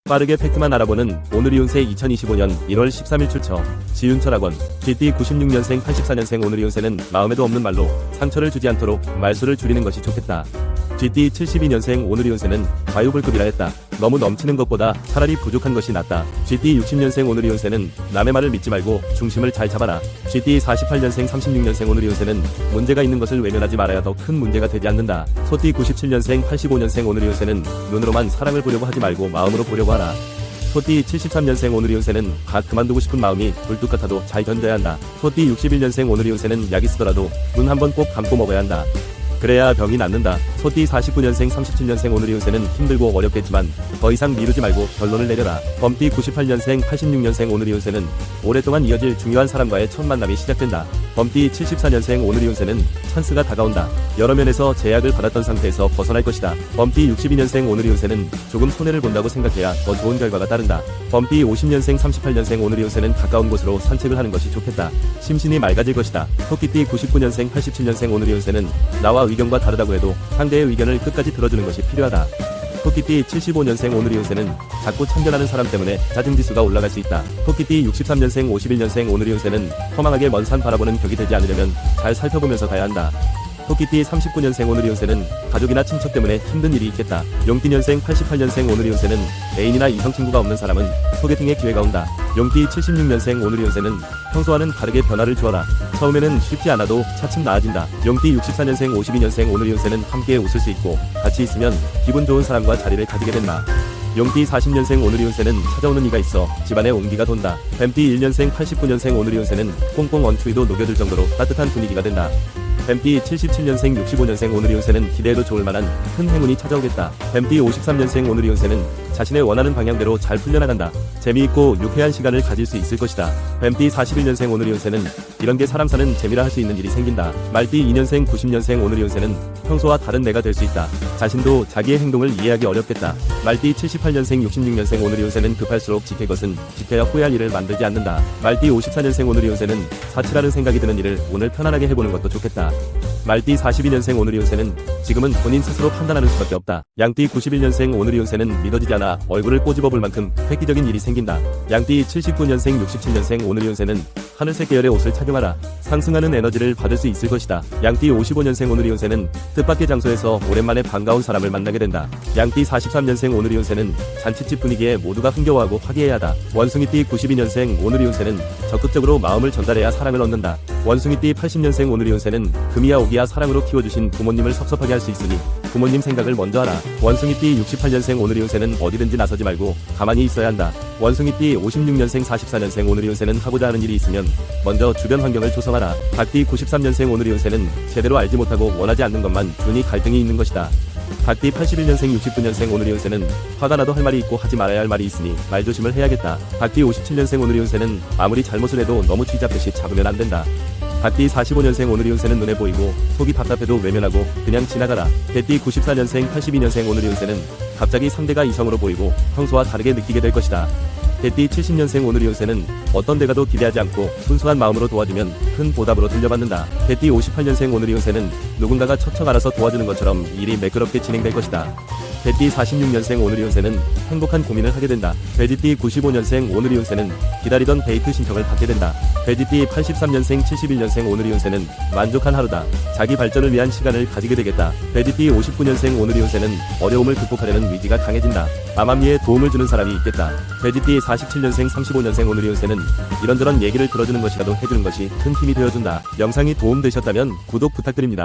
빠르게 팩트만 알아보는 오늘이 운세 2025년 1월 13일 출처. 지윤철학원. GT 96년생 84년생 오늘이 운세는 마음에도 없는 말로 상처를 주지 않도록 말수를 줄이는 것이 좋겠다. GT 72년생 오늘이 운세는 과유불급이라 했다. 너무 넘치는 것보다 차라리 부족한 것이 낫다. GT 60년생 오늘이 운세는 남의 말을 믿지 말고 중심을 잘 잡아라. GT 48년생 36년생 오늘이 운세는 문제가 있는 것을 외면하지 말아야 더 큰 문제가 되지 않는다. 소띠 97년생 85년생 오늘이 운세는 눈으로만 사랑을 보려고 하지 말고 마음으로 보려고 하라. 소띠 73년생 오늘이 운세는 갓 그만두고 싶은 마음이 굴뚝 같아도 잘 견뎌야 한다. 소띠 61년생 오늘이 운세는 약이 쓰더라도 눈 한번 꼭 감고 먹어야 한다. 그래야 병이 낫는다. 소띠 49년생 37년생 오늘이 운세는 힘들고 어렵겠지만 더 이상 미루지 말고 결론을 내려라. 범띠 98년생 86년생 오늘이 운세는 오랫동안 이어질 중요한 사람과의 첫 만남이 시작된다. 범띠 74년생 오늘이 운세는 찬스가 다가온다. 여러 면에서 제약을 받았던 상태에서 벗어날 것이다. 범띠 62년생 오늘이 운세는 조금 손해를 본다고 생각해야 더 좋은 결과가 따른다. 범띠 50년생 38년생 오늘이 운세는 가까운 곳으로 산책을 하는 것이 좋겠다. 심신이 맑아질 것이다. 토끼띠 99년생 87년생 오늘이 운세는 나와 의견과 다르다고 해도 상대의 의견을 끝까지 들어주는 것이 필요하다. 토끼띠 75년생 오늘이 운세는 자꾸 참견하는 사람 때문에 짜증지수가 올라갈 수 있다. 토끼띠 63년생 51년생 오늘이 운세는 허망하게 먼 산 바라보는 격이 되지 않으려면 잘 살펴보면서 가야 한다. 토끼띠 39년생 오늘이 운세는 가족이나 친척 때문에 힘든 일이 있겠다. 용띠년생 88년생 오늘이 운세는 애인이나 이성친구가 없는 사람은 소개팅의 기회가 온다. 용띠 76년생 오늘이 운세는 평소와는 다르게 변화를 주어라. 처음에는 쉽지 않아도 차츰 나아진다. 용띠 64년생 52년생 오늘이 운세는 함께 웃을 수 있고 같이 있으면 기분 좋은 사람과 자리를 가지게 된다. 용띠 40년생 오늘이 운세는 찾아오는 이가 있어 집안에 온기가 돈다. 뱀띠 1년생 89년생 오늘이 운세는 꽁꽁 언 추위도 녹여줄 정도로 따뜻한 분위기가 된다. 뱀띠 77년생 65년생 오늘이 운세는 기대해도 좋을 만한 큰 행운이 찾아오겠다. 뱀띠 53년생 오늘이 운세는 자신의 원하는 방향대로 잘 풀려나간다. 재미있고 유쾌한 시간을 가질 수 있을 것이다. 뱀띠 41년생 오늘이 운세는 이런 게 사람 사는 재미라 할 수 있는 일이 생긴다. 말띠 2년생 90년생 오늘이 운세는 평소와 다른 내가 될 수 있다. 자신도 자기의 행동을 이해하기 어렵겠다. 말띠 78년생 66년생 오늘이 운세는 급할수록 지킬 것은 지켜야 후회할 일을 만들지 않는다. 말띠 54년생 오늘이 운세는 사치라는 생각이 드는 일을 오늘 편안하게 해보는 것도 좋겠다. 말띠 42년생 오늘이 운세는 지금은 본인 스스로 판단하는 수밖에 없다. 양띠 91년생 오늘이 운세는 믿어지지 않아 얼굴을 꼬집어 볼 만큼 획기적인 일이 생긴다. 양띠 79년생 67년생 오늘이 운세는 하늘색 계열의 옷을 착용하라. 상승하는 에너지를 받을 수 있을 것이다. 양띠 55년생 오늘이 운세는 뜻밖의 장소에서 오랜만에 반가운 사람을 만나게 된다. 양띠 43년생 오늘이 운세는 잔치집 분위기에 모두가 흥겨워하고 화기애애하다. 원숭이띠 92년생 오늘이 운세는 적극적으로 마음을 전달해야 사랑을 얻는다. 원숭이띠 80년생 오늘이 운세는 금이야 오기야 사랑으로 키워주신 부모님을 섭섭하게 할 수 있으니 부모님 생각을 먼저 하라. 원숭이띠 68년생 오늘이 운세는 어디든지 나서지 말고 가만히 있어야 한다. 원숭이띠 56년생 44년생 오늘이 운세는 하고자 하는 일이 있으면 먼저 주변 환경을 조성하라. 닭띠 93년생 오늘이 운세는 제대로 알지 못하고 원하지 않는 것만 주니 갈등이 있는 것이다. 닭띠 81년생 69년생 오늘이 운세는 화가 나도 할 말이 있고 하지 말아야 할 말이 있으니 말조심을 해야겠다. 닭띠 57년생 오늘이 운세는 아무리 잘못을 해도 너무 쥐잡듯이 잡으면 안 된다. 닭띠 45년생 오늘이 운세는 눈에 보이고 속이 답답해도 외면하고 그냥 지나가라. 개띠 94년생 82년생 오늘이 운세는 갑자기 상대가 이성으로 보이고 평소와 다르게 느끼게 될 것이다. 개띠 70년생 오늘이 운세는 어떤 대가도 기대하지 않고 순수한 마음으로 도와주면 큰 보답으로 돌려받는다. 개띠 58년생 오늘이 운세는 누군가가 척척 알아서 도와주는 것처럼 일이 매끄럽게 진행될 것이다. 개띠 46년생 오늘이 운세는 행복한 고민을 하게 된다. 돼지띠 95년생 오늘이 운세는 기다리던 데이트 신청을 받게 된다. 돼지띠 83년생 71년생 오늘이 운세는 만족한 하루다. 자기 발전을 위한 시간을 가지게 되겠다. 돼지띠 59년생 오늘이 운세는 어려움을 극복하려는 의지가 강해진다. 암암리에 도움을 주는 사람이 있겠다. 돼지띠 47년생 35년생 오늘이 운세는 이런저런 얘기를 들어주는 것이라도 해주는 것이 큰 힘이 되어준다. 영상이 도움되셨다면 구독 부탁드립니다.